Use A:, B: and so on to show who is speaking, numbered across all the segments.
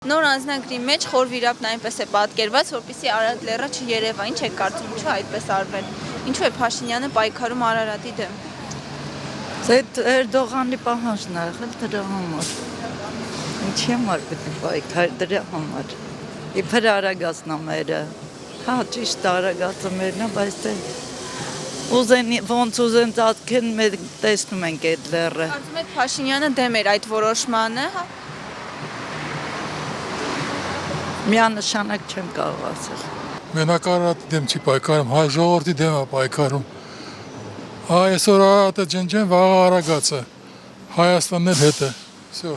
A: Նոր անձնագրի մեջ խոր վիրապն այնպես է պատկերված, որպեսզի Արարատ լեռը չերևա, ինչ եք կարծում, ինչու է այդպես արվել, ինչու է Փաշինյանը պայքարում Արարատի դեմ։
B: Այդ Էրդողանի պահանջն է եղել դրա համար։ Ինչի համար պետք է պայքար դրա համար։ Իբր Արագածնամերը, հա ճիշտ Արագածը մերն է, բայց ուզեն ոնց ուզեն ծածկեն, մենք տեսնում ենք այդ լեռը։
A: Կարծում եք Փաշինյանը դեմ էր այդ որոշմանը, հա։
B: Միանշանակ չեմ կարող ասել։
C: Մենակ Արարատի դեմ չի պայքարում, հայ ժողովրդի դեմ է պայքարում։ Այսօր Արարատը ջնջեն, վաղ Արագածը, Հայաստանն էլ հետ է։ Всё։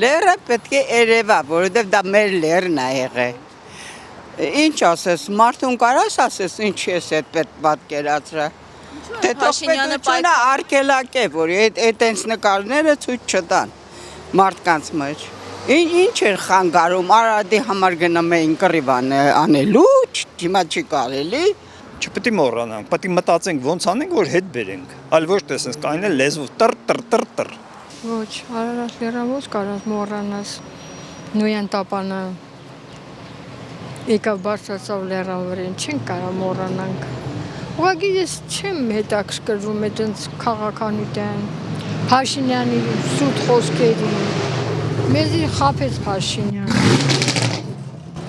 D: Լեռը պետք է երևա, որովհետև դա մեր լեռն է եղել։ Ինչ ասես, մարդուն կարաս ասես, ինչ ես այդ պատկերացրա։ Թե պետությունը արգելակ է, որ այդենց նկարները ցույց չտան մարդկանց մեջ։ Ինչ էր խանգարում, Արարատի համար գնում էին կռիվ անելու, հիմա չի կարելի։
E: Չպետք է մոռանանք, պետք է մտածենք ոնց անենք, որ հետ բերենք, այլ ոչ թե ասենք կայնել լեզվով տր։
F: Ոչ, Արարատ լեռը ոչ կարաս մոռանաս, նույն տապանը եկավ բարձրացավ լեռան վրան, չեն կարա մոռանանք։ Ուղղակի ես չեմ հետաքրքրվում այդպես քաղաքանության, Փաշինյանի սուտ խոսքերի, մեզի խաբեց Փաշինյանը։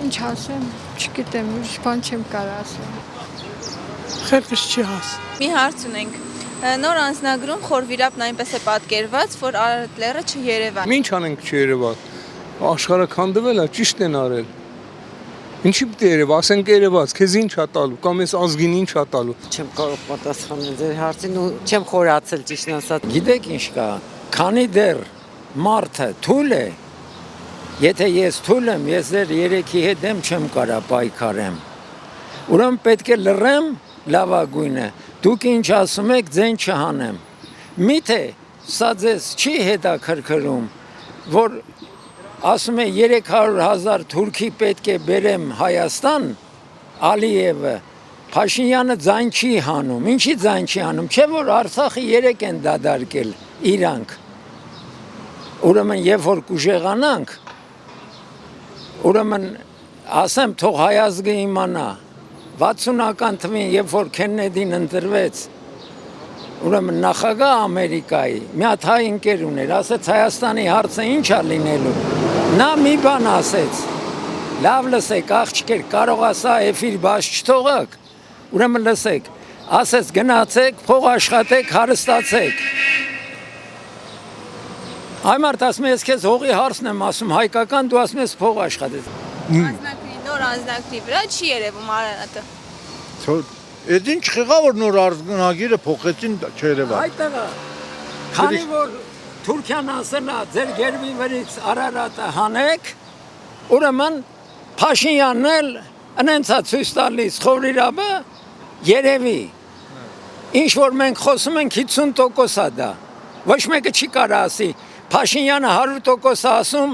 F: Ինչ ասեմ, չգիտեմ, ուրիշ բան չեմ կարող ասել։
G: Խելքս չի հաս։
A: Մի հարց ունենք։ Նոր անձնագրում խոր վիրապն այնպես է պատկերված, որ Արարատ լեռը չերևա։
G: Ինչ անենք չերևա։ Աշխարհը քանդվել է, ճիշտ են արել։ Ինչի՞ պետք է երևա, ասենք երևաց, քեզ ինչ ա տալու, կամ ես ազգին ինչ ա տալու։
H: Չեմ կարող պատասխանել ձեր հարցին ու չեմ խորացել ճիշտն ասած։ Գիտեք ինչ կա, քանի դեռ մարդը թույլ է, եթե ես թույլ եմ, ես ձեր երեքի հետ եմ չեմ կարա պայքարեմ։ Ուրեմն պետք է լռեմ, լավագույնը։ Դուք ինչ ասում եք, ձեն չհանեմ։ Միթե սա ձեզ չի հետաքրքրում, որ ասում է 300,000 թուրքի պետք է բերեմ Հայաստան, Ալիևը, Փաշինյանը ձայն չի հանում, ինչի ձայն չի հանում, չէ որ Արցախի 3 են դադարկել իրանք, ուրեմն երբ որ կուժեղանանք, ուրեմն ասեմ թող հայ ազգը իմանա, 60-ական թվին երբ որ Քեննեդին ընտրվեց, ուրեմն նախագահ Ամերիկայի, մի հատ հայ ընկեր ուներ, ասեց Հայաստանի հարցը ինչ ա լինելու, նա մի բան ասեց, լավ լսեք աղջիկեր, կարող ասա էֆիր բաց չթողակ, ուրեմն լսեք, ասեց գնացեք, փող աշխատեք, հարստացեք, այ մարդ ասում է, ես քեզ հողի հարցն եմ ասում, հայկական դու ասում ես փող աշխատես։
A: Նոր անձնագրի վրա չի երևում Արարատը։
I: Այդ ինչ եղավ որ նոր անձնագիրը փոխեցին չերևա։
H: Այդտեղը, քանի որ Թուրքիան ասել է ձեր գերբի վրից Արարատը հանեք, ուրեմն Փաշինյանն էլ ընենց է ցույց տալիս խորիրաբը երևի։ Ինչ որ մենք խոսում ենք 50% է դա։ Ոչ մեկը չի կարա ասի Փաշինյանը 100% ասում,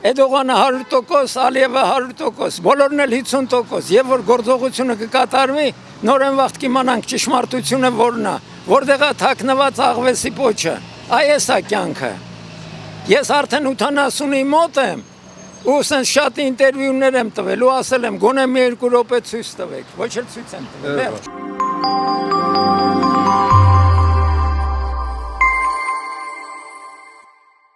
H: Էդողանը 100%, Ալիևը 100%, բոլորն էլ 50%, եւ որ գործողությունը կկատարվի, նորեն վաղ կիմանանք ճշմարտությունը որն է, որտեղ է թաքնված աղվեսի պոչը, այս է կյանքը։ Ես արդեն 80-ի մոտ եմ, ու ասենց շատ ինտերվյուներ եմ տվել ու ասել եմ գոնե մի 2 րոպե ցույց տվեք, ոչ էլ ցույց եմ տվել։